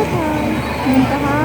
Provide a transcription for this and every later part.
কোথায়? মুনতাহা?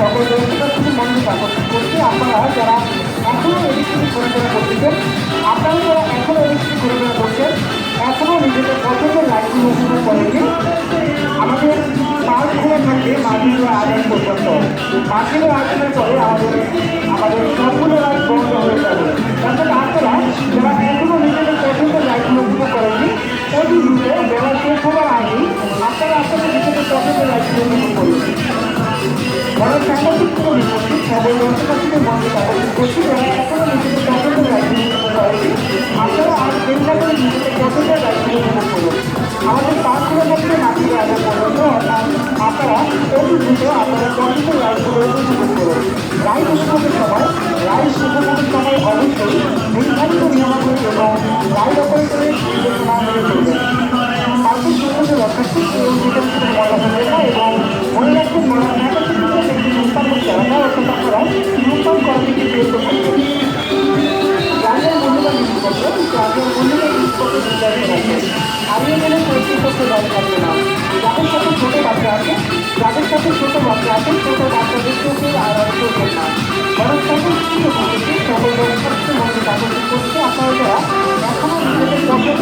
সকল দর্শকদের শুধু মনোযোগ আকর্ষণ করছি। আপনারা যারা এখনও এডিসিটি ঘোরাফেরা করতেছেন, আপনারা যারা এখনও এডিসিটি ঘোরাফেরা করছেন, এখনও নিজেদের পছন্দের লাইটগুলো উপভোগ করেনি। আমাদের পার্ক খোলা থাকবে মাগরিবের আজান পর্যন্ত। মাগরিবের আজানের পরে আমাদের সবগুলো লাইট বন্ধ হয়ে যাবে। অর্থাৎ আপনারা যারা এখনও নিজেদের পছন্দের লাইটগুলো উপভোগ করেনি, অতি দ্রুত বেলা শেষ হওয়ার আগেই আপনারা আপনাদের নিজেদের পছন্দের লাইটগুলো উপভোগ করুন। বড় সাংবাদিক কোনো রিপোর্টটি খবর দর্শকদের মধ্যে আকর্ষণ করছি। যারা এখনও নিজেদের পছন্দের লাইটগুলো উপভোগ করেনি, আপনারা আর চেষ্টা করে নিজেদের পছন্দের লাইটগুলো উপভোগ করুন। আমাদের পাঁচগুলোর মধ্যে মাটির আগে পর্যন্ত, অর্থাৎ আপনারা অতি দ্রুত আপনাদের পছন্দের লাইটগুলো উপভোগ করুন। রাইড উপভোগের সময় অবশ্যই নির্ধারিত নিয়মাবলী এবং রাইড অপারেটরের নির্দেশনা মেনে চলবেন। পার্কের সৌন্দর্য রক্ষার্থে কেউ যেখানে মজা করবে না এবং মনে রাখবেন একটি ধূমপান এলাকা, অর্থাৎ আপনারা ধূমপান করা থেকে বিরত থাকবেন। গাড়ির মূল্যবান জিনিসপত্র হারিয়ে গেলে কর্তৃপক্ষের দায়ী থাকবে না। যাদের সাথে ছোটো বাচ্চা আছে ছোটো বাচ্চাদেরকেও কেউ আড়াল করবেন না। বরং সকল সকল দর্শকদের মধ্যে আকর্ষণ করছে। আপনারা যারা এখনও নিজেদের পছন্দের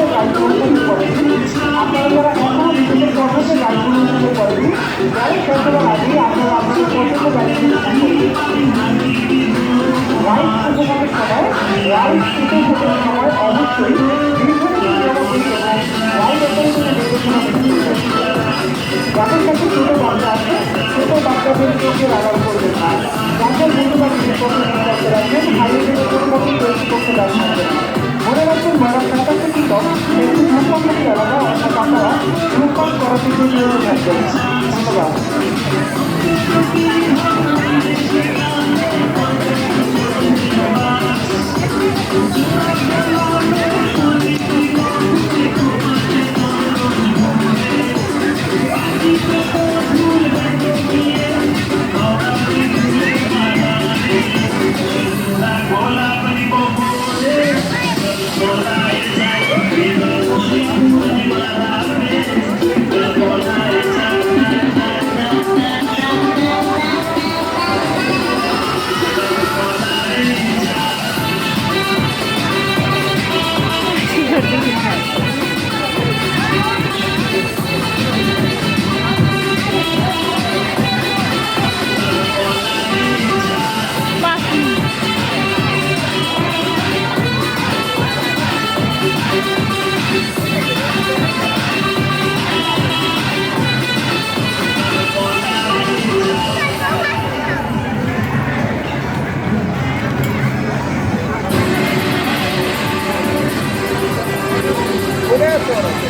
গাড়িগুলো উপভোগ করেনি, গাড়ি শেষ হওয়ার আগেই আপনারা আপনাদের পছন্দের গাড়িগুলো রাইড উপভোগের সময় অবশ্যই নির্ধারিত নিয়মাবলী এবং রাইড অপারেটরের নির্দেশনা মেনে চলবেন। যাদের কাছে ছোটো বাচ্চা আছে ছোটো বাচ্চাদের চোখে আড়াল করবেন না। যাদের মূল্যবান জিনিসপত্র নিরাপত্তা রাখবেন, হারিয়ে গেলে কোনো রকম কর্তৃপক্ষের দায়ী থাকবে না। মনে রাখবেন ময়লা ফেলাটা থেকে কম একটি ধূমপানমুক্ত এলাকা, অর্থাৎ আপনারা ধূমপান করা থেকে বিরত থাকবেন। ধন্যবাদ। Por eso.